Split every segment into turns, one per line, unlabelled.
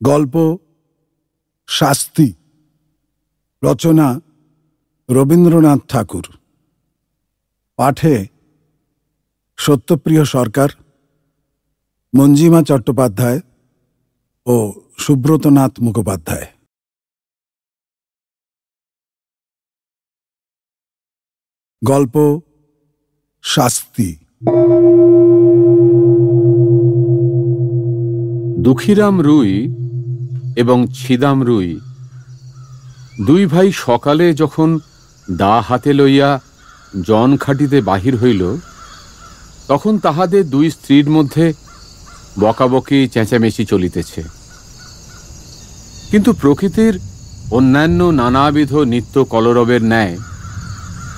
গল্প শাস্তি, রচনা রবীন্দ্রনাথ ঠাকুর, পাঠে সত্যপ্রিয় সরকার, মঞ্জিমা চট্টোপাধ্যায় ও সুব্রতনাথ মুখোপাধ্যায়। গল্প শাস্তি।
দুঃখীরাম রুই এবং ছিদাম রুই দুই ভাই সকালে যখন দা হাতে লইয়া জন খাটিতে বাহির হইল, তখন তাহাদের দুই স্ত্রীর মধ্যে বকাবকি চেঁচামেচি চলিতেছে। কিন্তু প্রকৃতির অন্যান্য নানাবিধ নিত্য কলরবের ন্যায়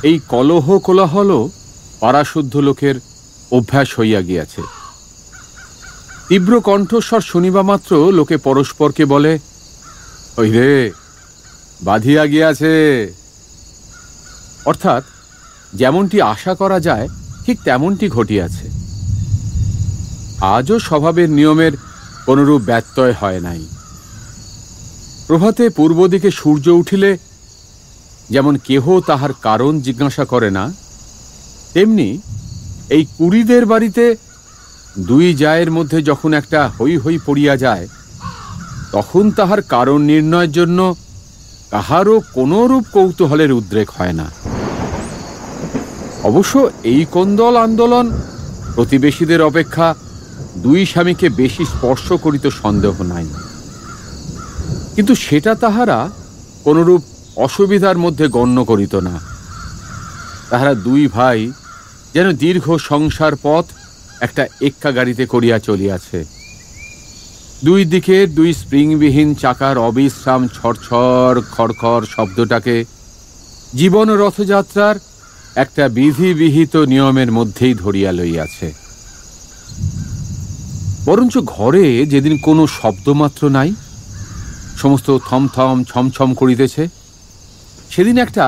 এই কলহ কোলাহলও পাড়াশুদ্ধ লোকের অভ্যাস হইয়া গিয়াছে। তীব্র কণ্ঠস্বর শুনিবা মাত্র লোকে পরস্পরকে বলে, ওই রে বাঁধিয়া গিয়াছে। অর্থাৎ যেমনটি আশা করা যায় ঠিক তেমনটি ঘটিয়াছে। আজও স্বভাবের নিয়মের কোনরূপ ব্যত্যয় হয় নাই। প্রভাতে পূর্ব দিকে সূর্য উঠিলে যেমন কেহ তাহার কারণ জিজ্ঞাসা করে না, তেমনি এই কুড়িদের বাড়িতে দুই জায়ের মধ্যে যখন একটা হই হই পড়িয়া যায়, তখন তাহার কারণ নির্ণয়ের জন্য কাহারও কোনরূপ কৌতূহলের উদ্রেক হয় না। অবশ্য এই কোন্দল আন্দোলন প্রতিবেশীদের অপেক্ষা দুই স্বামীকে বেশি স্পর্শ করিত সন্দেহ নাই। কিন্তু সেটা তাহারা কোনরূপ অসুবিধার মধ্যে গণ্য করিত না। তাহারা দুই ভাই যেন দীর্ঘ সংসার পথ একটা এক্কা গাড়িতে করিয়া চলিয়াছে। দুই দিকের দুই স্প্রিংবিহীন চাকার অবিশ্রাম ছড়ছড় খড়খড় শব্দটাকে জীবন রথযাত্রার একটা বিধিবিহিত নিয়মের মধ্যেই ধরিয়া লইয়াছে। বরঞ্চ ঘরে যেদিন কোনো শব্দমাত্র নাই, সমস্ত থমথম ছমছম করিতেছে, সেদিন একটা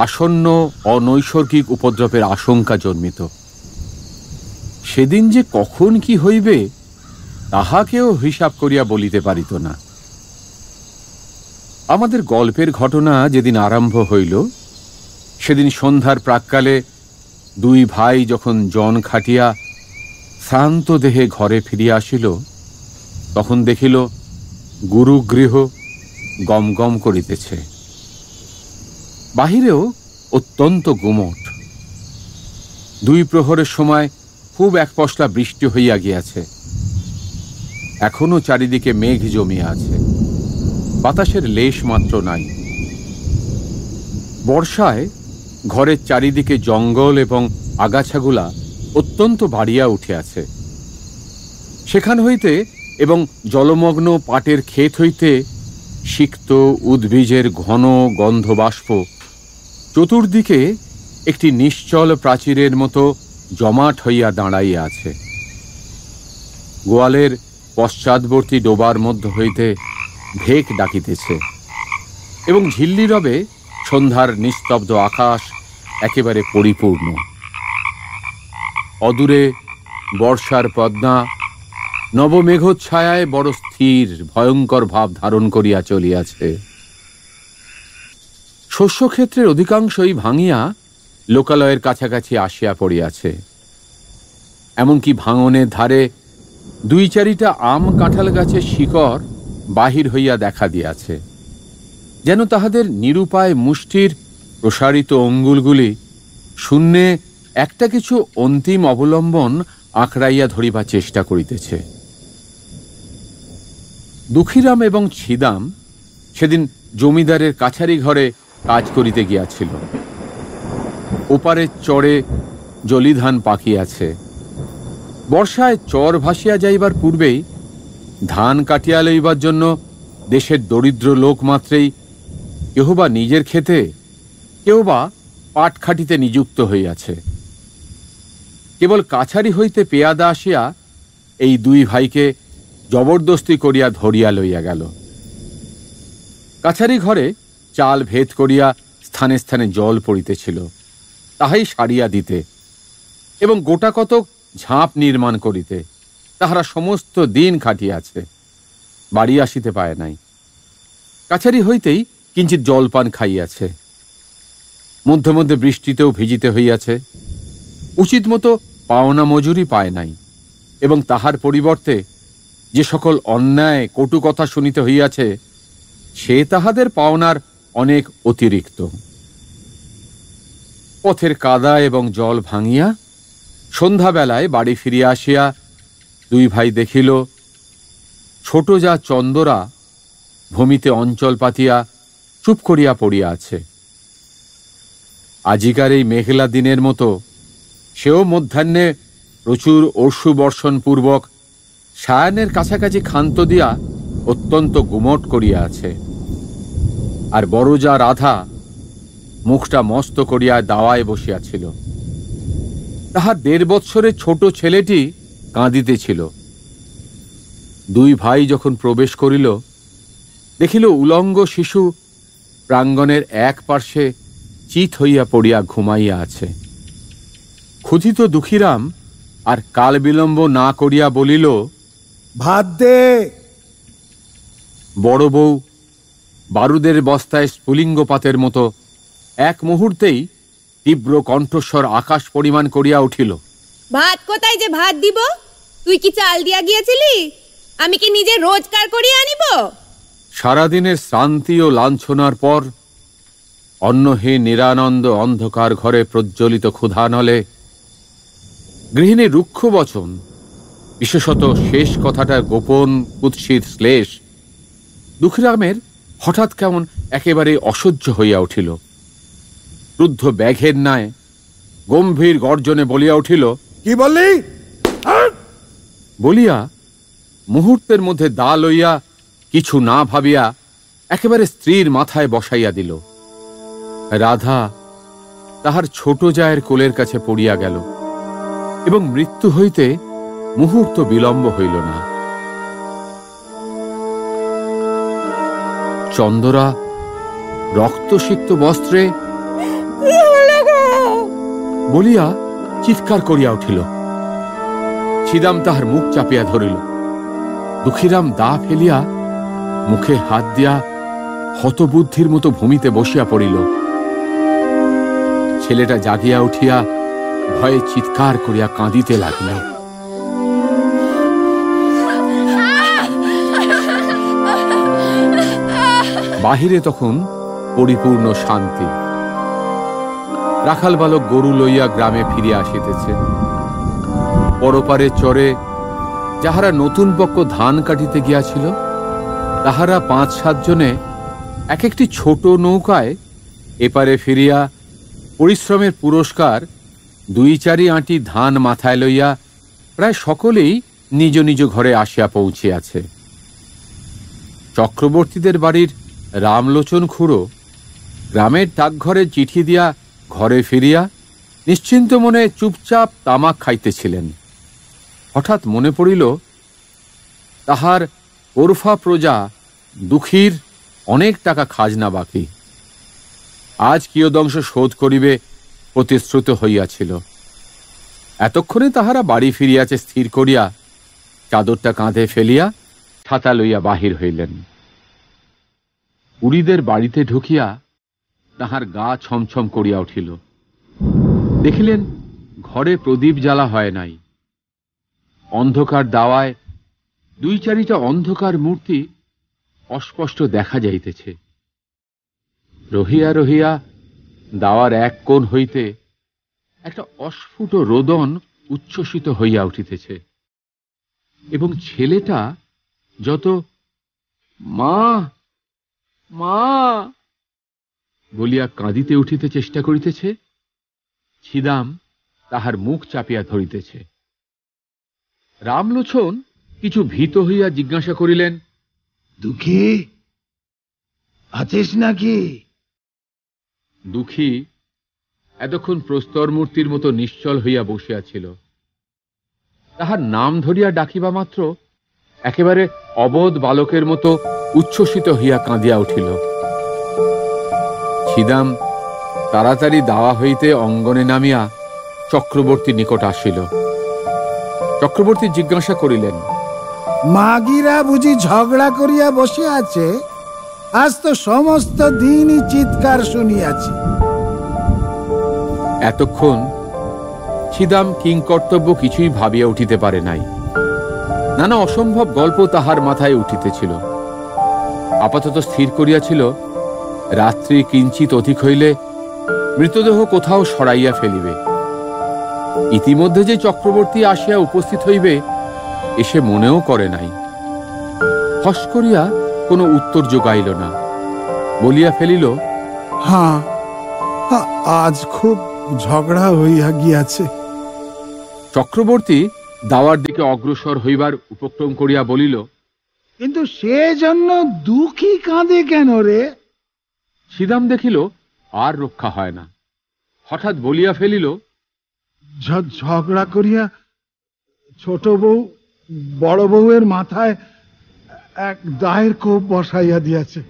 আসন্ন অনৈসর্গিক উপদ্রবের আশঙ্কা জন্মিত। সেদিন যে কখন কি হইবে তাহাকেও হিসাব করিয়া বলিতে পারিত না। আমাদের গল্পের ঘটনা যেদিন আরম্ভ হইল, সেদিন সন্ধ্যার প্রাক্কালে দুই ভাই যখন জন খাটিয়া শ্রান্ত দেহে ঘরে ফিরিয়া আসিল, তখন দেখিল গুরুগৃহ গম গম করিতেছে। বাহিরেও অত্যন্ত গুমট। দুই প্রহরের সময় খুব এক পশলা বৃষ্টি হইয়া গিয়াছে। এখনো চারিদিকে মেঘ জমিয়া আছে, বাতাসের লেশ মাত্র নাই। বর্ষায় ঘরের চারিদিকে জঙ্গল এবং আগাছাগুলা অত্যন্ত বাড়িয়া উঠিয়াছে। সেখান হইতে এবং জলমগ্ন পাটের ক্ষেত হইতে সিক্ত উদ্ভিজের ঘন গন্ধবাষ্প চতুর্দিকে একটি নিশ্চল প্রাচীরের মতো জমাট হইয়া দাঁড়াইয়া আছে। গোয়ালের পশ্চাৎবর্তী ডোবার মধ্য হইতে ঢেক ডাকিতেছে এবং ঝিল্লি রবে সন্ধ্যার নিস্তব্ধ আকাশ একেবারে পরিপূর্ণ। অদূরে বর্ষার পদ্মা নবমেঘোচ্ছায়ায় বড় স্থির ভয়ঙ্কর ভাব ধারণ করিয়া চলিয়াছে। শস্যক্ষেত্রের অধিকাংশই ভাঙিয়া লোকালয়ের কাছাকাছি আসিয়া পড়িয়াছে। এমনকি ভাঙনের ধারে দুই চারিটা আম কাঁঠাল গাছের শিকড় বাহির হইয়া দেখা দিয়াছে, যেন তাহাদের নিরুপায় মুষ্টির প্রসারিত অঙ্গুলগুলি শূন্যে একটা কিছু অন্তিম অবলম্বন আঁকড়াইয়া ধরিবার চেষ্টা করিতেছে। দুঃখীরাম এবং ছিদাম সেদিন জমিদারের কাছারি ঘরে কাজ করিতে গিয়াছিল। ওপারের চরে জলিধান পাকিয়াছে। বর্ষায় চর ভাসিয়া যাইবার পূর্বেই ধান কাটিয়া লইবার জন্য দেশের দরিদ্র লোক মাত্রেই কেহ বা নিজের ক্ষেতে, কেউ বা পাট খাটিতে নিযুক্ত হইয়াছে। কেবল কাছারি হইতে পেয়াদা আসিয়া এই দুই ভাইকে জবরদস্তি করিয়া ধরিয়া লইয়া গেল। কাছারি ঘরে চাল ভেদ করিয়া স্থানে স্থানে জল পড়িতেছিল, তাহাই সারিয়া দিতে এবং গোটা কতক ঝাঁপ নির্মাণ করিতে তাহারা সমস্ত দিন খাটিয়াছে। বাড়ি আসিতে পায় নাই। কাছারি হইতেই কিঞ্চিৎ জলপান খাইয়াছে, মধ্যে মধ্যে বৃষ্টিতেও ভিজিতে হইয়াছে, উচিত মতো পাওনা মজুরি পায় নাই, এবং তাহার পরিবর্তে যে সকল অন্যায় কটু কথা শুনিতে হইয়াছে সে তাহাদের পাওনার অনেক অতিরিক্ত। পথের কাদা এবং জল ভাঙিয়া সন্ধ্যাবেলায় বাড়ি ফিরিয়া আসিয়া দুই ভাই দেখিল ছোট যা চন্দরা ভূমিতে অঞ্চল পাতিয়া চুপ করিয়া পড়িয়া আছে। আজিকার এই মেঘলা দিনের মতো সেও মধ্যাহ্নে প্রচুর অশ্রু বর্ষণ পূর্বক সায়ানের কাছাকাছি ক্ষান্ত দিয়া অত্যন্ত গুমট করিয়া আছে। আর বড় যা রাধা মুখটা মস্ত করিয়া দাওয়ায় বসিয়াছিল। তাহার 1.5 বৎসরের ছোট ছেলেটি কাঁদিতেছিল। দুই ভাই যখন প্রবেশ করিল দেখিল উলঙ্গ শিশু প্রাঙ্গণের এক পার্শ্বে চিত হইয়া পড়িয়া ঘুমাইয়া আছে। ক্ষুধিত দুঃখীরাম আর কাল বিলম্ব না করিয়া বলিল,
ভাত দে।
বড় বউ বারুদের বস্তায় স্ফুলিঙ্গপাতের মতো এক মুহূর্তেই তীব্র কণ্ঠস্বর আকাশ পরিমাণ করিয়া উঠিল,
ভাত কোথায় যে ভাত দিব? তুই কি চাল দিয়া গিয়েছিলি? আমি কি নিজে রোজগার করিয়া আনিব?
সারাদিনের শ্রান্তি ও লাঞ্ছনার পর অন্নহীন নিরানন্দ অন্ধকার ঘরে প্রজ্বলিত ক্ষুধানলে গৃহিণীর রুক্ষ বচন, বিশেষত শেষ কথাটার গোপন কুৎসিত শ্লেষ দুঃখীরামের হঠাৎ কেমন একেবারে অসহ্য হইয়া উঠিল। ক্রুদ্ধ ব্যাঘের ন্যায় গম্ভীর গর্জনে বলিয়া উঠিল,
কি বললি?
বলিয়া মুহূর্তের মধ্যে দা লইয়া কিছু না ভাবিয়া একেবারে স্ত্রীর মাথায় বসাইয়া দিল। রাধা তাহার ছোট জায়ের কোলের কাছে পড়িয়া গেল এবং মৃত্যু হইতে মুহূর্ত বিলম্ব হইল না। চন্দরা রক্তসিক্ত বস্ত্রে বলিয়া চিৎকার করিয়া উঠিল। ছিদাম তাহার মুখ চাপিয়া ধরিল। দুঃখীরাম দা ফেলিয়া মুখে হাত দিয়া হতবুদ্ধির মতো ভূমিতে বসিয়া পড়িল। ছেলেটা জাগিয়া উঠিয়া ভয়ে চিৎকার করিয়া কাঁদিতে লাগিল। বাহিরে তখন পরিপূর্ণ শান্তি। রাখাল বালক গরু লইয়া গ্রামে ফিরিয়া আসিতেছে। পরপারের চরে যাহারা নতুন পক্ষ ধান কাটিতে গিয়াছিল তাহারা 5-7 জনে এক একটি ছোট নৌকায় এপারে ফিরিয়া পরিশ্রমের পুরস্কার 2-4 আঁটি ধান মাথায় লইয়া প্রায় সকলেই নিজ নিজ ঘরে আসিয়া পৌঁছিয়াছে। চক্রবর্তীদের বাড়ির রামলোচন খুড়ো গ্রামের ডাকঘরে চিঠি দিয়া ঘরে ফিরিয়া নিশ্চিন্ত মনে চুপচাপ তামাক খাইতেছিলেন। হঠাৎ মনে পড়িল তাহার ওরফা প্রজা দুঃখীর অনেক টাকা খাজনা বাকি। আজ কিয়দংশ শোধ করিবে প্রতিশ্রুত হইয়াছিল। এতক্ষণে তাহারা বাড়ি ফিরিয়াছে স্থির করিয়া চাদরটা কাঁধে ফেলিয়া ছাতা লইয়া বাহির হইলেন। উড়িদের বাড়িতে ঢুকিয়া তাহার গা ছমছম করিয়া উঠিল। দেখিলেন ঘরে প্রদীপ জ্বালা হয় নাই। অন্ধকার দাওয়ায় 2-4টা অন্ধকার মূর্তি অস্পষ্ট দেখা যাইতেছে। রহিয়া রহিয়া দাওয়ার এক কোণ হইতে একটা অস্ফুট রোদন উচ্ছ্বসিত হইয়া উঠিতেছে এবং ছেলেটা যত মা মা বলিয়া কাঁদিতে উঠিতে চেষ্টা করিতেছে, ছিদাম তাহার মুখ চাপিয়া ধরিতেছে। রামলোচন কিছু ভীত হইয়া জিজ্ঞাসা করিলেন,
দুঃখী আছিস নাকি?
দুঃখী এতক্ষণ প্রস্তর মূর্তির মতো নিশ্চল হইয়া বসিয়াছিল। তাহার নাম ধরিয়া ডাকিবা মাত্র একেবারে অবোধ বালকের মতো উচ্ছ্বসিত হইয়া কাঁদিয়া উঠিল। ছিদাম তাড়াতাড়ি দাওয়া হইতে অঙ্গনে নামিয়া চক্রবর্তীর নিকট আসিল। চক্রবর্তী জিজ্ঞাসা করিলেন,
মাগিরা বুঝি ঝগড়া করিয়া বসে আছে? আজ তো সমস্ত দিনই চিৎকার শুনিয়াছি।
এতক্ষণ ছিদাম কিংকর্তব্য কিছুই ভাবিয়া উঠিতে পারে নাই। নানা অসম্ভব গল্প তাহার মাথায় উঠিতেছিল। আপাতত স্থির করিয়াছিল রাত্রি কিঞ্চিত অধিক হইলে মৃতদেহ কোথাও সরাইয়া ফেলিবে। ইতিমধ্যে যে চক্রবর্তী আসিয়া উপস্থিত হইবে এসে মনেও করে নাই। ফস করিয়া কোনো উত্তর যোগাইল না, বলিয়া ফেলিল,
হ্যাঁ, আজ খুব ঝগড়া হইয়া গিয়াছে।
চক্রবর্তী দাওয়ার দিকে অগ্রসর হইবার উপক্রম করিয়া বলিল,
কিন্তু সে জন্য দুঃখী কাঁদে কেন রে?
ছিদাম দেখিল আর রক্ষা হয় না, হঠাৎ বলিয়া ফেলিল,
ঝগড়া করিয়া ছোট বউ বড় বউয়ের মাথায় এক দায়ের কোপ বসাইয়া দিয়াছে।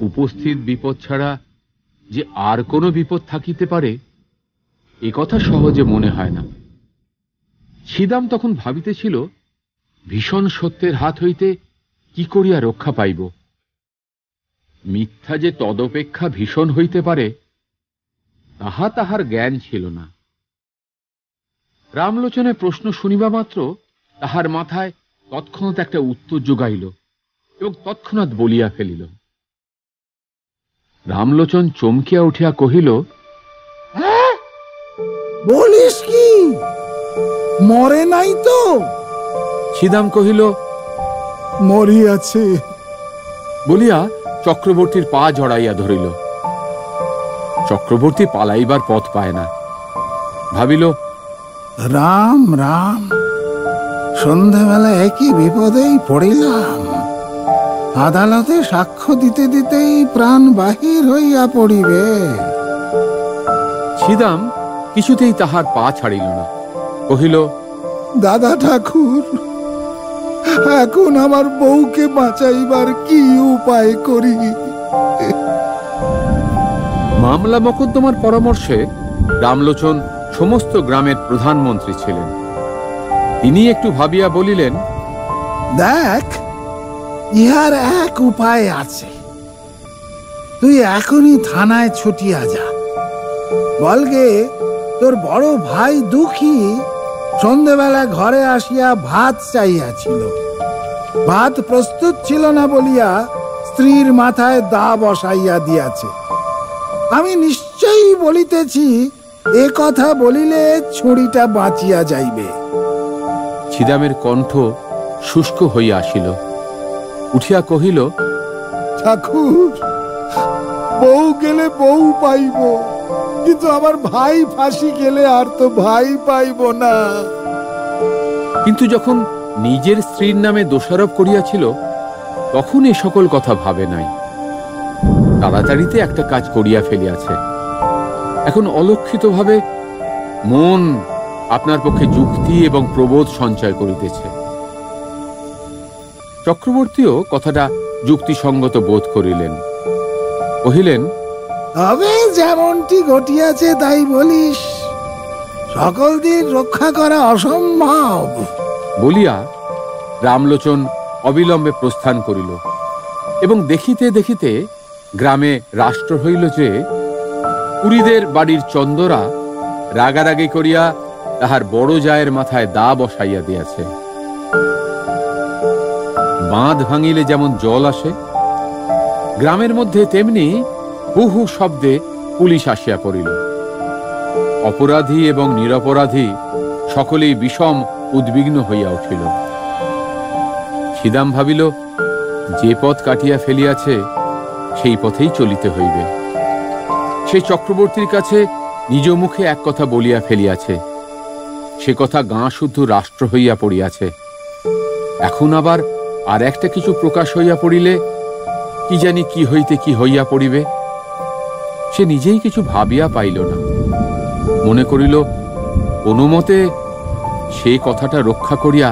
উপস্থিত বিপদ ছাড়া যে আর কোনো বিপদ থাকিতে পারে এ কথা সহজে মনে হয় না। ছিদাম তখন ভাবিতেছিল ভীষণ সত্যের হাত হইতে কি করিয়া রক্ষা পাইব। মিথ্যা যে তদপেক্ষা ভীষণ হইতে পারে তাহা তাহার জ্ঞান ছিল না। রামলোচনের প্রশ্ন শুনিবা মাত্র তাহার মাথায় তৎক্ষণাৎ একটা উত্তর যোগাইল এবং তৎক্ষণাৎ বলিয়া ফেলিল। রামলোচন চমকিয়া উঠিয়া কহিল,
বলিস কি? মরে নাই তো?
ছিদাম কহিল,
মরিয়াছে
বলিয়া চক্রবর্তীর পা জড়াইয়া ধরিল। চক্রবর্তী পালাইবার পথ পায় না, ভাবিল,
রাম রাম, সন্ধ্যাবেলা একই বিপদেই পড়িলাম। আদালতে সাক্ষ্য দিতে দিতেই প্রাণ বাহির হইয়া পড়িবে।
ছিদাম কিছুতেই তাহার পা ছাড়িল না, কহিল,
দাদা ঠাকুর, এখন আমার বউকে বাঁচাইবার কি উপায় করি?
মামলা মকদ্দমার পরামর্শে রামলোচন সমস্ত গ্রামের প্রধানমন্ত্রী ছিলেন। তিনি একটু ভাবিয়া বলিলেন,
দেখ, ইহার এক উপায় আছে। তুই এখনই থানায় ছুটিয়া যা। বলগে তোর বড় ভাই দুঃখী সন্ধ্যেবেলা ঘরে আসিয়া ভাত চাইয়াছিল। ভাত প্রস্তুত ছিল না বলিয়া স্ত্রীর মাথায় দা বসাইয়া দিয়াছে। আমি নিশ্চয়ই বলিতেছি, এ কথা বলিলে ছুরিটা বাঁচিয়া যাইবে।
ছিদামের কণ্ঠ শুষ্ক হইয়া আসিল। উঠিয়া কহিল,
ঠাকুর, বউ গেলে বউ পাইব, কিন্তু আমার ভাই ফাঁসি গেলে আর তো ভাই পাইব না।
কিন্তু যখন নিজের স্ত্রীর নামে দোষারোপ করিয়াছিল তখন এ সকল কথা ভাবে নাই। তাড়াতাড়িতে একটা কাজ করিয়া ফেলিয়াছে। এখন অলক্ষিতভাবে মন আপনার পক্ষে যুক্তি এবং প্রবোধ সঞ্চয় করিতেছে। চক্রবর্তীও কথাটা যুক্তিসঙ্গত বোধ করিলেন, কহিলেন,
তবে যেমনটি ঘটিয়াছে তাই বলিস, সকল দিক রক্ষা করা অসম্ভব।
বলিয়া রামলোচন অবিলম্বে প্রস্থান করিল এবং দেখিতে দেখিতে গ্রামে রাষ্ট্র হইল যে পুরীদের বাড়ির চন্দরা রাগারাগি করিয়া তাহার বড় জায়ের মাথায় দা বসাইয়া দিয়াছে। বাঁধ ভাঙিলে যেমন জল আসে, গ্রামের মধ্যে তেমনি হু হু শব্দে পুলিশ আসিয়া পড়িল। অপরাধী এবং নিরপরাধী সকলেই বিষম উদ্বিগ্ন হইয়া উঠিল। ছিদাম ভাবিল, যে পথ কাটিয়া ফেলিয়াছে সেই পথেই চলিতে হইবে। সে চক্রবর্তীর কাছে নিজ মুখে এক কথা বলিয়া ফেলিয়াছে, সে কথা গাঁ শুদ্ধ রাষ্ট্র হইয়া পড়িয়াছে। এখন আবার আর একটা কিছু প্রকাশ হইয়া পড়িলে কি জানি কি হইতে কি হইয়া পড়িবে। সে নিজেই কিছু ভাবিয়া পাইল না। মনে করিল, কোনো মতে সে কথাটা রক্ষা করিয়া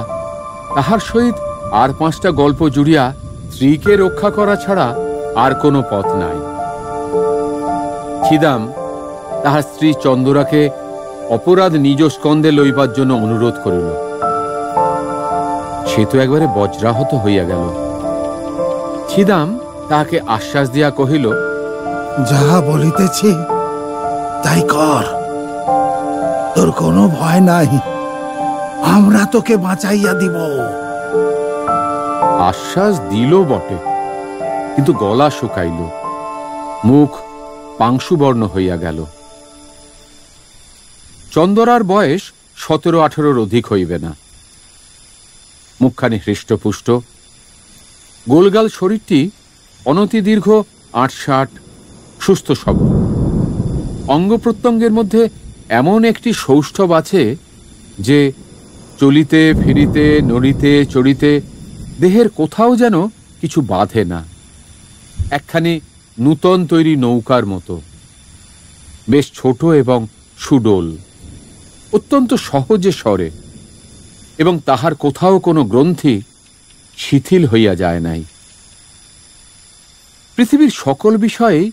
তাহার সহিত আর 5টা গল্প জুড়িয়া স্ত্রীকে রক্ষা করা ছাড়া আর কোনো পথ নাই। ছিদাম তাহার স্ত্রী চন্দরাকে অপরাধ নিজ স্কন্ধে লইবার জন্য অনুরোধ করিল। সে তো একবারে বজ্রাহত হইয়া গেল। ছিদাম তাহাকে আশ্বাস দিয়া কহিল,
যাহা বলিতেছি তাই কর, তোর কোনো ভয় নাই, আমরা তোকে বাঁচাইয়া দিব।
আশ্বাস দিল বটে, কিন্তু গলা শুকাইল, মুখ পাংশুবর্ণ হইয়া গেল। চন্দরার বয়স 17-18 অধিক হইবে না। মুখখানি হৃষ্টপুষ্ট, গোলগাল শরীরটি অনতি দীর্ঘ 8-60, সুস্থ সবল। অঙ্গ প্রত্যঙ্গের মধ্যে এমন একটি সৌষ্ঠব আছে যে চলিতে ফিরিতে নড়িতে চড়িতে দেহের কোথাও যেন কিছু বাধে না, একখানি নূতন তৈরি নৌকার মতো। বেশ ছোট এবং সুডোল, অত্যন্ত সহজে সরে, এবং তাহার কোথাও কোনো গ্রন্থি শিথিল হইয়া যায় নাই। পৃথিবীর সকল বিষয়েই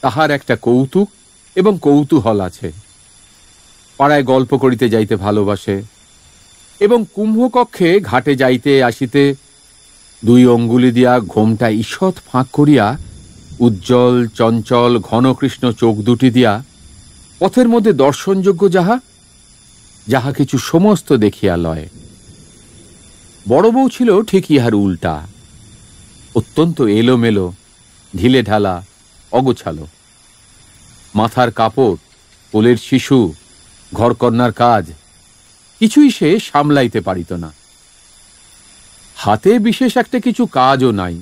তাহার একটা কৌতুক এবং কৌতূহল আছে। পাড়ায় গল্প করিতে যাইতে ভালোবাসে, এবং কুম্ভকক্ষে ঘাটে যাইতে আসিতে 2 অঙ্গুলি দিয়া ঘোমটা ঈষৎ ফাঁক করিয়া উজ্জ্বল চঞ্চল ঘনকৃষ্ণ চোখ দুটি দিয়া পথের মধ্যে দর্শনযোগ্য যাহা যাহা কিছু সমস্ত দেখিয়া লয়। বড় বউ ছিল ঠিক ইহার উল্টা, অত্যন্ত এলোমেলো, ঢিলে ঢালা, অগোছালো। মাথার কাপড়, কোলের শিশু, ঘরকন্নার কাজ কিছুই সে সামলাইতে পারিত না। হাতে বিশেষ একটা কিছু কাজও নাই,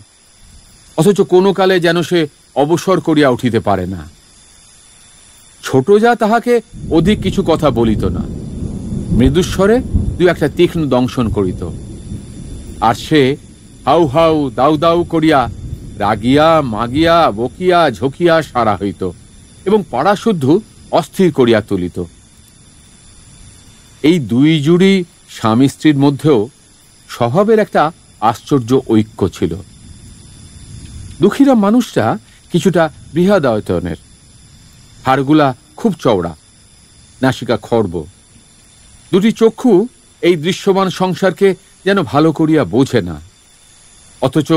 অথচ কোনো কালে যেন সে অবসর করিয়া উঠিতে পারে না। ছোট যা তাহাকে অধিক কিছু কথা বলিত না, মৃদুস্বরে 2-1 তীক্ষ্ণ দংশন করিত, আর সে হাউ হাউ দাউ দাউ করিয়া রাগিয়া মাগিয়া বকিয়া ঝকিয়া সারা হইত এবং পাড়া শুদ্ধ অস্থির করিয়া তুলিত। এই 2 জুড়ি স্বামী স্ত্রীর মধ্যেও স্বভাবের একটা আশ্চর্য ঐক্য ছিল। দুঃখীরা মানুষটা কিছুটা বৃহদায়তনের, হাড়গুলা খুব চওড়া, নাসিকা খর্ব, 2টি চক্ষু এই দৃশ্যমান সংসারকে যেন ভালো করিয়া বোঝে না, অথচ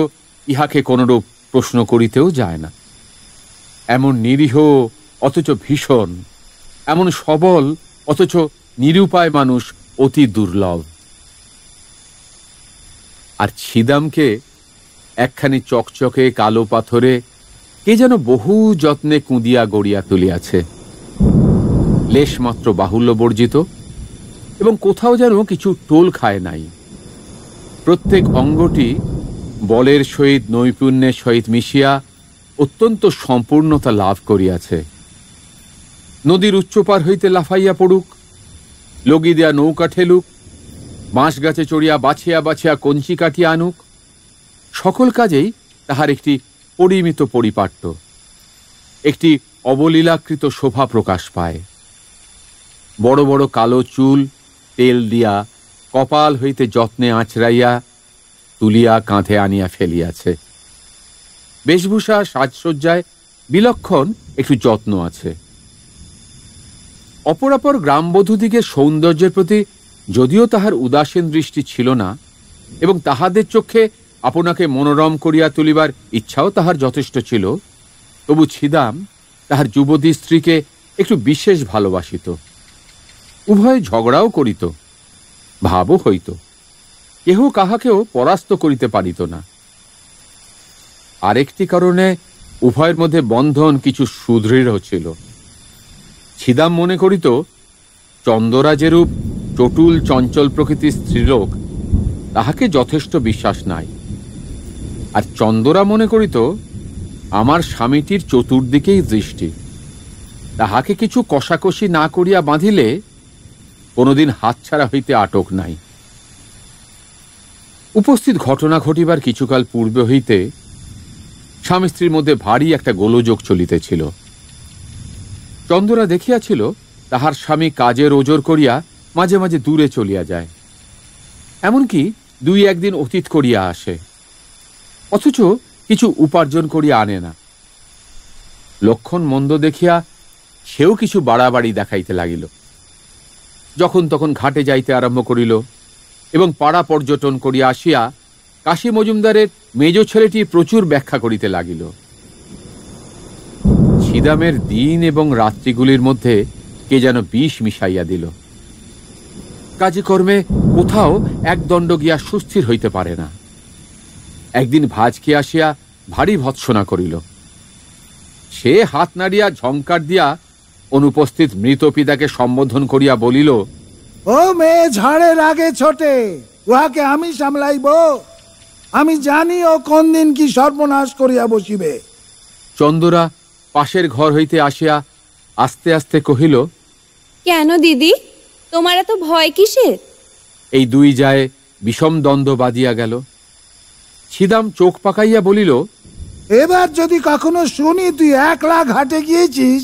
ইহাকে কোনরূপ প্রশ্ন করিতেও যায় না। এমন নিরীহ অথচ ভীষণ, এমন সবল অথচ নিরুপায় মানুষ অতি দুর্লভ। আর ছিদামকে একখানি চকচকে কালো পাথরে কে যেন বহু যত্নে কুঁদিয়া গড়িয়া তুলিয়াছে, লেশমাত্র বাহুল্য বর্জিত, এবং কোথাও যেন কিছু টোল খায় নাই। প্রত্যেক অঙ্গটি বলের সহিত নৈপুণ্যের সহিত মিশিয়া অত্যন্ত সম্পূর্ণতা লাভ করিয়াছে। নদীর উচ্চপার হইতে লাফাইয়া পড়ুক, লগি দেয়া নৌকা ঠেলুক, বাঁশ গাছে চড়িয়া বাছিয়া বাছিয়া কঞ্চি কাটিয়া আনুক, সকল কাজেই তাহার একটি পরিমিত পরিপাট্য, একটি অবলীলাকৃত শোভা প্রকাশ পায়। বড় বড় কালো চুল তেল দিয়া কপাল হইতে যত্নে আঁচড়াইয়া তুলিয়া কাঁধে আনিয়া ফেলিয়াছে। বেশভূষা সাজসজ্জায় বিলক্ষণ একটু যত্ন আছে। অপরাপর গ্রামবধূদিগের সৌন্দর্যের প্রতি যদিও তাহার উদাসীন দৃষ্টি ছিল না, এবং তাহাদের চক্ষে আপনাকে মনোরম করিয়া তুলিবার ইচ্ছাও তাহার যথেষ্ট ছিল, তবু ছিদাম তাহার যুবতী স্ত্রীকে একটু বিশেষ ভালোবাসিত। উভয়ে ঝগড়াও করিত, ভাবও হইত, কেহ কাহাকেও পরাস্ত করিতে পারিত না। আরেকটি কারণে উভয়ের মধ্যে বন্ধন কিছু সুদৃঢ় ছিল। ছিদাম মনে করিত চন্দরা যেরূপ চটুল চঞ্চল প্রকৃতির স্ত্রীলোক, তাহাকে যথেষ্ট বিশ্বাস নাই, আর চন্দরা মনে করিত আমার স্বামীটির চতুর্দিকেই দৃষ্টি, তাহাকে কিছু কষাকষি না করিয়া বাঁধিলে কোনোদিন হাতছাড়া হইতে আটক নাই। উপস্থিত ঘটনা ঘটিবার কিছুকাল পূর্বে হইতে স্বামী স্ত্রীর মধ্যে ভারী একটা গোলযোগ চলিতেছিল। চন্দরা দেখিয়াছিল তাহার স্বামী কাজের ওজর করিয়া মাঝে মাঝে দূরে চলিয়া যায়, এমনকি 2-1 দিন অতীত করিয়া আসে, অথচ কিছু উপার্জন করিয়া আনে না। লক্ষণ মন্দ দেখিয়া সেও কিছু বাড়াবাড়ি দেখাইতে লাগিল। যখন তখন ঘাটে যাইতে আরম্ভ করিল এবং পাড়া পর্যটন করিয়া আসিয়া কাশী মজুমদারের মেজ ছেলেটি প্রচুর ব্যাখ্যা করিতে লাগিল। ছিদামের দিন এবং রাত্রিগুলির মধ্যে কে যেন বিষ মিশাইয়া দিল। কাজে কর্মে কোথাও একদণ্ড গিয়া সুস্থির হইতে পারে না। একদিন ভাজকে আসিয়া ভারী ভৎসনা করিল। সে হাত নাড়িয়া ঝংকার দিয়া অনুপস্থিত মৃত পিতাকে সম্বোধন করিয়া বলিল,
ও মেয়ে ঝড়ের আগে ছোটে, উহাকে আমি সামলাইব। আমি জানি ও কোন দিন কি সর্বনাশ করিয়া বসিবে।
চন্দরা পাশের ঘর হইতে আসিয়া আস্তে আস্তে কহিল,
কেন দিদি, তোমার এত ভয় কিসের?
এই দুই যায় বিষম দ্বন্দ্ব বাঁধিয়া গেল। ছিদাম চোখ পাকাইয়া বলিল,
এবার যদি কখনো শুনি তুই 1 লাখ হাটে গিয়েছিস,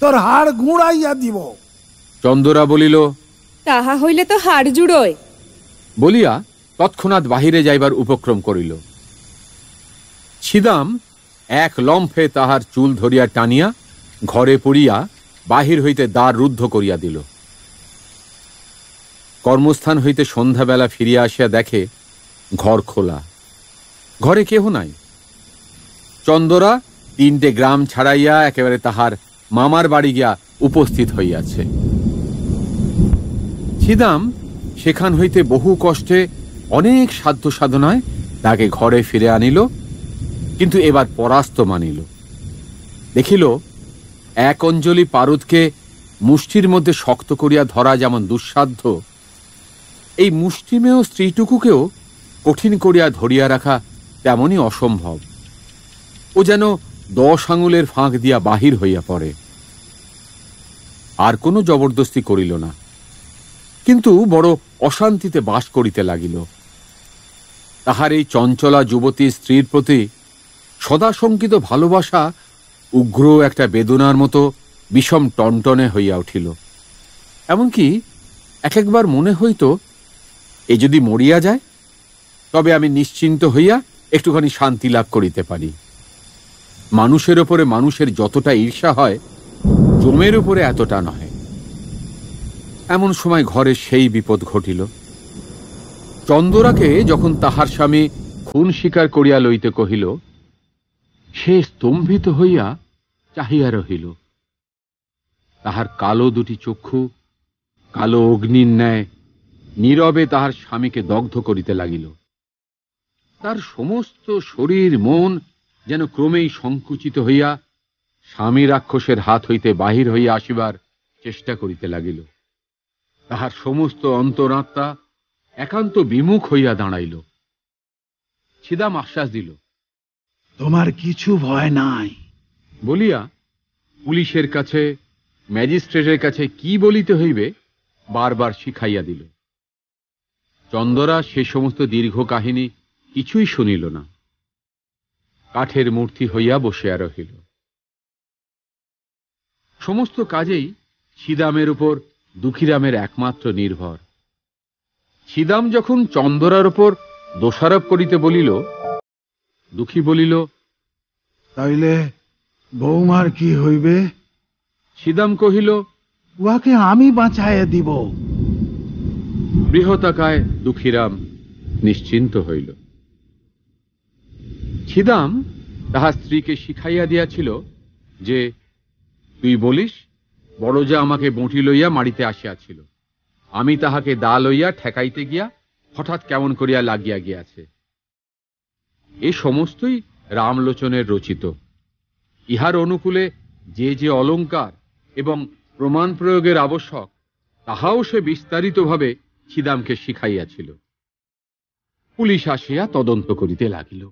তোর হাড় গুঁড়াইয়া দিব।
চন্দরা বলিল,
তাহা হইলে তো হাড় জুড়োয়।
বলিয়া তৎক্ষণাৎ বাহিরে যাইবার উপক্রম করিল। ছিদাম এক লম্ফে তাহার চুল ধরিয়া টানিয়া ঘরে পড়িয়া বাহির হইতে দ্বার রুদ্ধ করিয়া দিল। কর্মস্থান হইতে সন্ধ্যাবেলা ফিরিয়া আসিয়া দেখে ঘর খোলা, ঘরে কেহ নাই। চন্দরা 3টে গ্রাম ছাড়াইয়া একেবারে তাহার মামার বাড়ি গিয়া উপস্থিত হইয়াছে। ছিদাম সেখান হইতে বহু কষ্টে অনেক সাধ্য সাধনায় তাকে ঘরে ফিরে আনিল, কিন্তু এবার পরাস্ত মানিল। দেখিল 1 অঞ্জলি পারুদকে মুষ্টির মধ্যে শক্ত করিয়া ধরা যেমন দুঃসাধ্য, এই মুষ্টিমেয় স্ত্রীটুকুকেও কঠিন করিয়া ধরিয়া রাখা তেমনই অসম্ভব। ও যেন 10 আঙুলের ফাঁক দিয়া বাহির হইয়া পড়ে। আর কোনো জবরদস্তি করিল না, কিন্তু বড় অশান্তিতে বাস করিতে লাগিল। তাহার এই চঞ্চলা যুবতী স্ত্রীর প্রতি সদাশঙ্কিত ভালোবাসা উগ্র একটা বেদনার মতো বিষম টনটনে হইয়া উঠিল। এমনকি একবার মনে হইত, এ যদি মরিয়া যায় তবে আমি নিশ্চিন্ত হইয়া একটুখানি শান্তি লাভ করিতে পারি। মানুষের ওপরে মানুষের যতটা ঈর্ষা হয়, জমের উপরে এতটা নয়। এমন সময় ঘরে সেই বিপদ ঘটিল। চন্দরাকে যখন তাহার স্বামী খুন স্বীকার করিয়া লইতে কহিল, সে স্তম্ভিত হইয়া চাহিয়া রহিল। তাহার কালো 2টি চক্ষু কালো অগ্নির ন্যায় নীরবে তাহার স্বামীকে দগ্ধ করিতে লাগিল। তার সমস্ত শরীর মন যেন ক্রমেই সংকুচিত হইয়া স্বামী রাক্ষসের হাত হইতে বাহির হইয়া আসিবার চেষ্টা করিতে লাগিল। তাহার সমস্ত অন্তরাত্মা একান্ত বিমুখ হইয়া দাঁড়াইল। ছিদাম আশ্বাস দিল,
তোমার কিছু ভয় নাই
বলিয়া পুলিশের কাছে, ম্যাজিস্ট্রেটের কাছে কি বলিতে হইবে বারবার শিখাইয়া দিল। চন্দরা সে সমস্ত দীর্ঘ কাহিনী কিছুই শুনিল না। কাঠের মূর্তি হইয়া বসিয়া রহিল। সমস্ত কাজেই ছিদামের উপর দুঃখীরামের একমাত্র নির্ভর। ছিদাম যখন চন্দরার উপর দোষারোপ করিতে বলিল, দুঃখী বলিল,
তাইলে বৌমার কি হইবে?
ছিদাম কহিল,
উহাকে আমি বাঁচাইয়া দিব।
বৃহতাকায় দুঃখীরাম নিশ্চিন্ত হইল। ছিদাম তাহার স্ত্রীকে শিখাইয়া দিয়াছিল যে, তুই বলিস বড়জা আমাকে বঁটি লইয়া মারিতে আসিয়াছিল, আমি তাহাকে দা লইয়া ঠেকাইতে গিয়া হঠাৎ কেমন করিয়া লাগিয়া গিয়াছে। এ সমস্তই রামলোচনের রচিত। ইহার অনুকূলে যে যে অলঙ্কার এবং প্রমাণ প্রয়োগের আবশ্যক, তাহাও সে বিস্তারিতভাবে ছিদামকে শিখাইয়াছিল। পুলিশ আসিয়া তদন্ত করিতে লাগিল।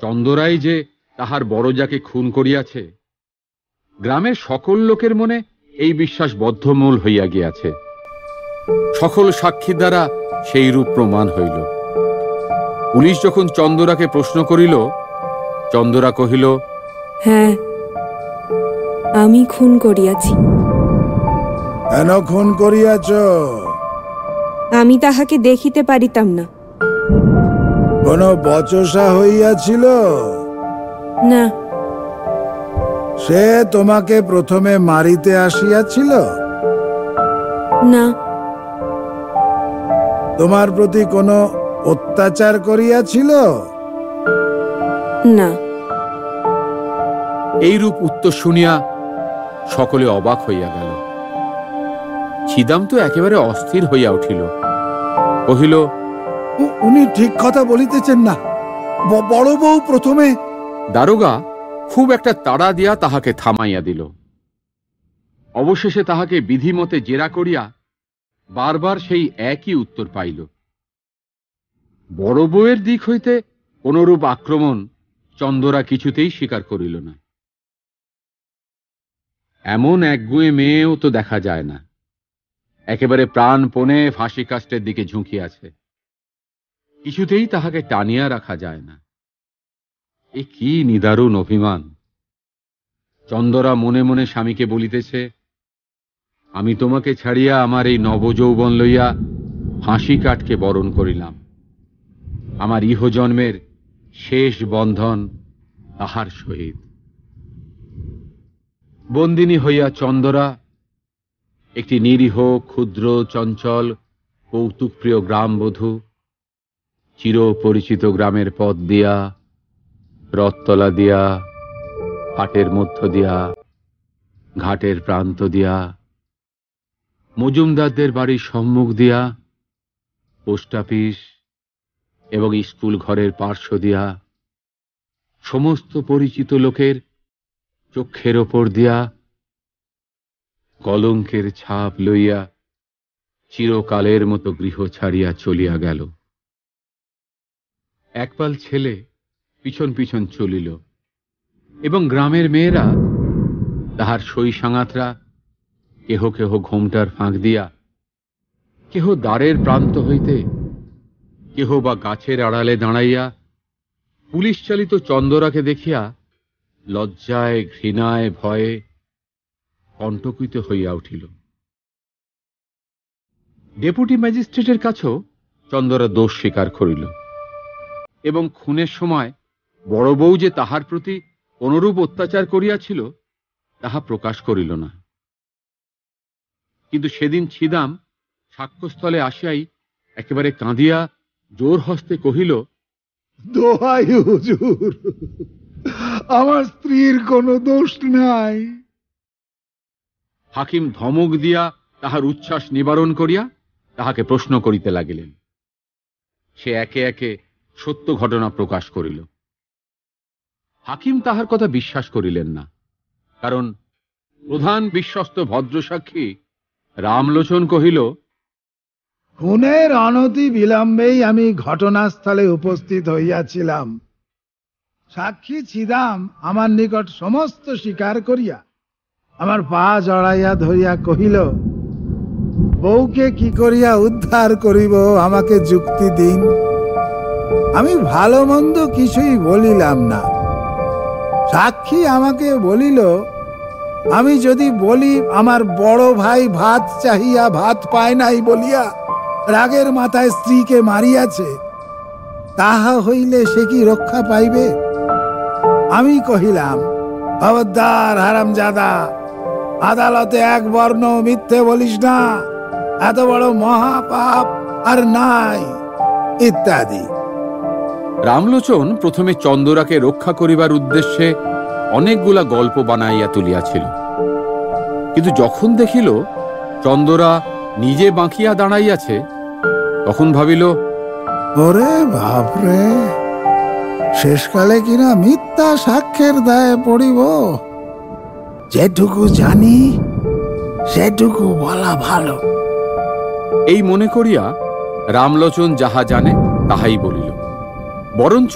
চন্দরাই যে তাহার বড়জাকে খুন করিয়াছে, গ্রামের সকল লোকের মনে এই বিশ্বাস বদ্ধমূল হইয়া গিয়াছে। সকল সাক্ষী দ্বারা সেই রূপ প্রমাণ হইল। পুলিশ যখন চন্দরাকে প্রশ্ন করিল, চন্দরা কহিল,
হ্যাঁ, আমি খুন করিয়াছি।
কেন খুন করিয়াছ?
আমি তাহাকে দেখিতে পারিতাম না।
কোন বচসা হইয়াছিল?
না।
সে তোমাকে প্রথমে মারিতে আসিয়াছিল?
না।
তোমার প্রতি কোনো অত্যাচার করিয়াছিল?
না।
এইরূপ উত্তর শুনিয়া সকলে অবাক হইয়া গেল। ছিদাম তো একেবারে অস্থির হইয়া উঠিল, কহিল,
উনি ঠিক কথা বলিতেছেন না। বড় বউ প্রথমে।
দারোগা খুব একটা তাড়া দিয়া তাহাকে থামাইয়া দিল। অবশেষে তাহাকে বিধিমতে জেরা করিয়া বারবার সেই একই উত্তর পাইল। বড় বউয়ের দিক হইতে কোনরূপ আক্রমণ চন্দরা কিছুতেই স্বীকার করিল না। এমন একগুঁয়ে মেয়েও তো দেখা যায় না, একেবারে প্রাণপণে ফাঁসি কাষ্টের দিকে ঝুঁকিয়াছে। কিছুতেই তাহাকে টানিয়া রাখা যায় না। এ কি নিদারুণ অভিমান! চন্দরা মনে মনে স্বামীকে বলিতেছে, আমি তোমাকে ছাড়িয়া আমার এই নবযৌবন লইয়া ফাঁসি কাঠকে বরণ করিলাম। আমার ইহজন্মের শেষ বন্ধন তাহার সহিত। বন্দিনী হইয়া চন্দরা একটি নিরীহ, ক্ষুদ্র, চঞ্চল, কৌতুকপ্রিয় গ্রামবধূ চিরপরিচিত গ্রামের পথ দিয়া, রথতলা দিয়া, হাটের মধ্য দিয়া, ঘাটের প্রান্ত দিয়া, মজুমদারদের বাড়ির সম্মুখ দিয়া, পোস্ট অফিস এবং স্কুল ঘরের পার্শ্ব দিয়া, সমস্ত পরিচিত লোকের চক্ষের ওপর দিয়া, কলঙ্কের ছাপ লইয়া চিরকালের মতো গৃহ ছাড়িয়া চলিয়া গেল। একপাল ছেলে পিছন পিছন চলিল, এবং গ্রামের মেয়েরা, তাহার সই সাঙাতরা, কেহ কেহ ঘোমটার ফাঁক দিয়া, কেহ দ্বারের প্রান্ত হইতে, কেহ বা গাছের আড়ালে দাঁড়াইয়া পুলিশ চালিত চন্দরাকে দেখিয়া লজ্জায়, ঘৃণায়, ভয়ে কণ্টকিত হইয়া উঠিল। ডেপুটি ম্যাজিস্ট্রেটের কাছেও চন্দরা দোষ স্বীকার করিল, এবং খুনের সময় বড় বউ যে তাহার প্রতি অনুরূপ অত্যাচার করিয়াছিল তাহা প্রকাশ করিল না। কিন্তু সেদিন ছিদাম সাক্ষ্যস্থলে আসিয়াই একেবারে কাঁদিয়া জোর হস্তে কহিল,
দোহাই হুজুর, আমার স্ত্রীর কোনো দোষ নাই।
হাকিম ধমক দিয়া তাহার উচ্ছ্বাস নিবারণ করিয়া তাহাকে প্রশ্ন করিতে লাগিলেন। সে একে একে সত্য ঘটনা প্রকাশ করিল। হাকিম তাহার কথা বিশ্বাস করিলেন না, কারণ প্রধান বিশ্বস্ত ভদ্রসাক্ষী রামলোচন কহিল,
খুনের অনতি বিলম্বেই আমি ঘটনাস্থলে উপস্থিত হইয়াছিলাম। সাক্ষী ছিদাম আমার নিকট সমস্ত স্বীকার করিয়া আমার পা জড়াইয়া ধরিয়া কহিল, বউকে কি করিয়া উদ্ধার করিব আমাকে যুক্তি দিন। আমি ভালো মন্দ কিছুই বলিলাম না। সাক্ষী আমাকে বলিল, আমি যদি বলি আমার বড় ভাই ভাত চাহিয়া ভাত পায় নাই বলিয়া রাগের মাথায় স্ত্রীকে মারিয়াছে, তাহা হইলে সে কি রক্ষা পাইবে? আমি কহিলাম, খবরদার হারামজাদা, আদালতে এক বর্ণ মিথ্যে বলিস না, এত বড় মহাপাপ আর নাই, ইত্যাদি।
রামলোচন প্রথমে চন্দরাকে রক্ষা করিবার উদ্দেশ্যে অনেকগুলা গল্প বানাইয়া তুলিয়াছিল, কিন্তু যখন দেখিল চন্দরা নিজে বাঁকিয়া দাঁড়াইয়াছে, তখন ভাবিল,
ওরে বাপরে, শেষকালে কিনা মিথ্যা সাক্ষ্যের দায়ে পড়িব। যেটুকু জানি সেটুকু বলা ভালো।
এই মনে করিয়া রামলোচন যাহা জানে তাহাই বলিল, বরঞ্চ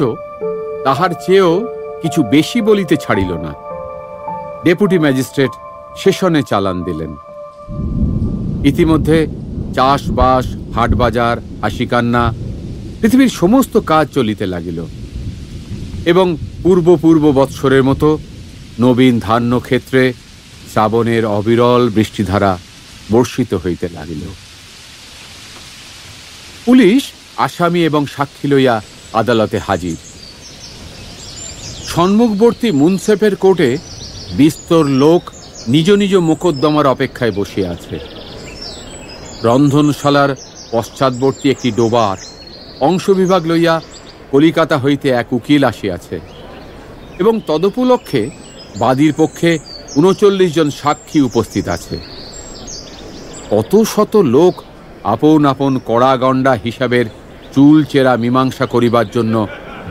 তাহার চেয়েও কিছু বেশি বলিতে ছাড়িল না। ডেপুটি ম্যাজিস্ট্রেট সেশনে চালান দিলেন। ইতিমধ্যে চাষবাস, হাটবাজার, হাসিকান্না, পৃথিবীর সমস্ত কাজ চলিতে লাগিল, এবং পূর্ব বৎসরের মতো নবীন ধান্য ক্ষেত্রে শ্রাবণের অবিরল বৃষ্টিধারা বর্ষিত হইতে লাগিল। পুলিশ আসামি এবং সাক্ষী লইয়া আদালতে হাজির। সম্মুখবর্তী মুন্সেফের কোর্টে বিস্তর লোক নিজ নিজ মোকদ্দমার অপেক্ষায় বসিয়া আছে। রন্ধনশালার পশ্চাৎবর্তী একটি ডোবার অংশবিভাগ লইয়া কলিকাতা হইতে এক উকিল আসিয়াছে, এবং তদুপলক্ষে বাদীর পক্ষে ৩৯ জন সাক্ষী উপস্থিত আছে। কত শত লোক আপন আপন কড়াগণ্ডা হিসাবের চুল চেরা মীমাংসা করিবার জন্য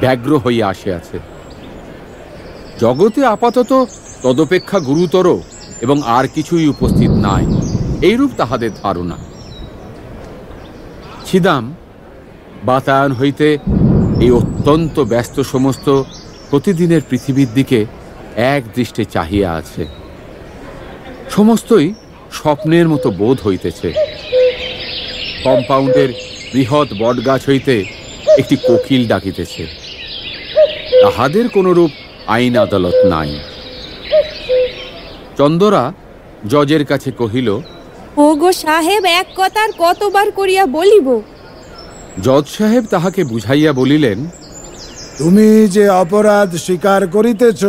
ব্যগ্র হইয়া আসিয়াছে। জগতে আপাতত তদপেক্ষা গুরুতর এবং আর কিছুই উপস্থিত নাই, এইরূপ তাহাদের ধারণা। ছিদাম বাতায়ন হইতে এই অত্যন্ত ব্যস্ত সমস্ত প্রতিদিনের পৃথিবীর দিকে এক দৃষ্টে চাহিয়া আছে। সমস্তই স্বপ্নের মতো বোধ হইতেছে। কম্পাউন্ডের বৃহৎ বটগাছ হইতে একটি কোকিল ডাকিতেছে। তাহাদের কোনরূপ আইন আদালত নাই। চন্দরা জজের কাছে কহিল,
ও গো সাহেব, এক কথার কতবার করিয়া বলিব?
জজ সাহেব তাহাকে বুঝাইয়া বলিলেন,
তুমি যে অপরাধ স্বীকার করিতেছ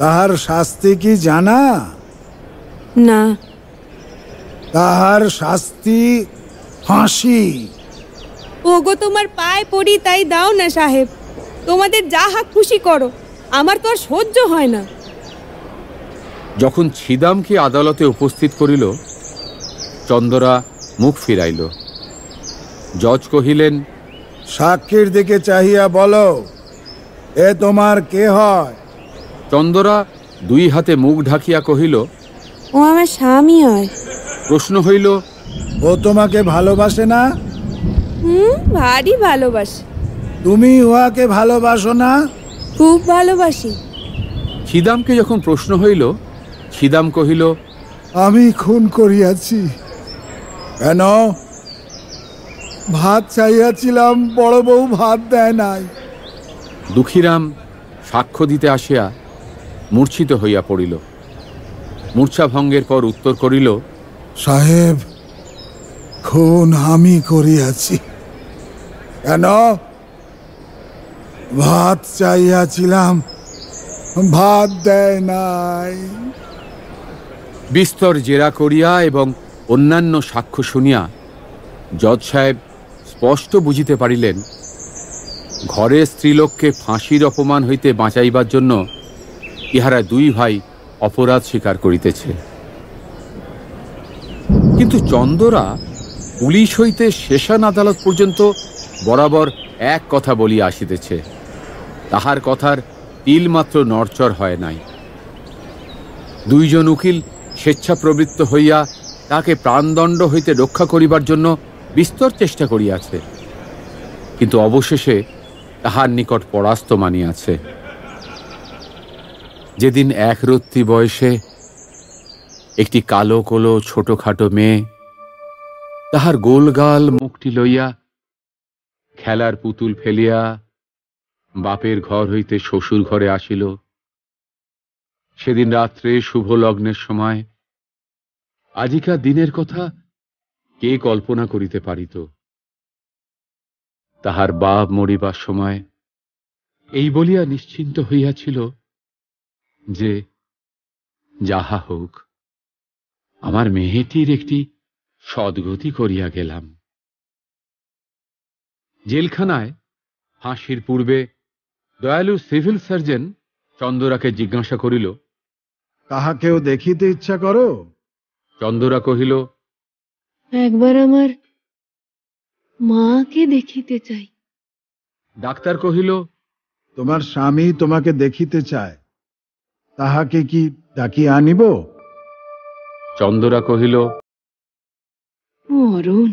তাহার শাস্তি কি জানা?
না।
তাহার শাস্তি ফাঁসি।
ও গো তোমার পায়ে পড়ি, তাই দাও না সাহেব, তোমাদের যাহা খুশি করো, আমার তো আর সহ্য হয় না।
যখন ছিদামকে আদালতে উপস্থিত করিল, চন্দরা মুখ ফিরাইল। জজ কহিলেন,
সাক্ষীর দিকে চাহিয়া বলো, এ তোমার কে হয়?
চন্দরা দুই হাতে মুখ ঢাকিয়া কহিল,
ও আমার স্বামী হয়।
প্রশ্ন হইল,
ও তোমাকে ভালোবাসে না?
ভারী ভালোবাসি।
তুমি উহাকে ভালোবাসো না?
খুব ভালোবাসি।
ছিদামকে যখন প্রশ্ন হইল, ছিদাম কহিল,
আমি খুন করিয়াছি। কেন? ভাত চাইয়াছিলাম, বড় বউ ভাত দেয় নাই।
দুঃখীরাম সাক্ষ্য দিতে আসিয়া মূর্ছিত হইয়া পড়িল। মূর্ছাভঙ্গের পর উত্তর করিল,
সাহেব, খুন আমি করিয়াছি। কেন? ভাত চাইয়াছিলাম, ভাত দেয় নাই।
বিস্তর জেরা করিয়া এবং অন্যান্য সাক্ষ্য শুনিয়া জজ সাহেব স্পষ্ট বুঝিতে পারিলেন, ঘরের স্ত্রীলোককে ফাঁসির অপমান হইতে বাঁচাইবার জন্য ইহারা দুই ভাই অপরাধ স্বীকার করিতেছে। কিন্তু চন্দরা পুলিশ হইতে সেশন আদালত পর্যন্ত বরাবর এক কথা বলিয়া আসিতেছে। তাহার কথার তিলমাত্র নড়চড় হয় নাই। দুইজন উকিল স্বেচ্ছাপ্রবৃত্ত হইয়া তাকে প্রাণদণ্ড হইতে রক্ষা করিবার জন্য বিস্তর চেষ্টা করিয়াছে, কিন্তু অবশেষে তাহার নিকট পরাস্ত মানিয়াছে। যেদিন একরত্তি বয়সে একটি কালো কোলো ছোটখাটো মেয়ে তাহার গোলগাল মুখটি লইয়া খেলার পুতুল ফেলিয়া বাপের ঘর হইতে শ্বশুর ঘরে আসিল, সেদিন রাত্রে শুভ লগ্নের সময় আজিকার দিনের কথা কে কল্পনা করিতে পারিত? তাহার বাপ মরিবার সময় এই বলিয়া নিশ্চিন্ত হইয়াছিল যে যাহা হোক, আমার মেয়েটির একটি সদ্গতি করিয়া গেলাম। জেলখানায় ফাঁসির পূর্বে দয়ালু সিভিল সার্জন চন্দরাকে জিজ্ঞাসা করিল,
কাহাকেও দেখিতে ইচ্ছা করো?
চন্দরা কহিল,
একবার আমার মাকে দেখিতে চাই।
ডাক্তার কহিল,
তোমার স্বামী তোমাকে দেখিতে চায়, তাহাকে কি ডাকিয়া আনিব?
চন্দরা কহিল,
মরণ।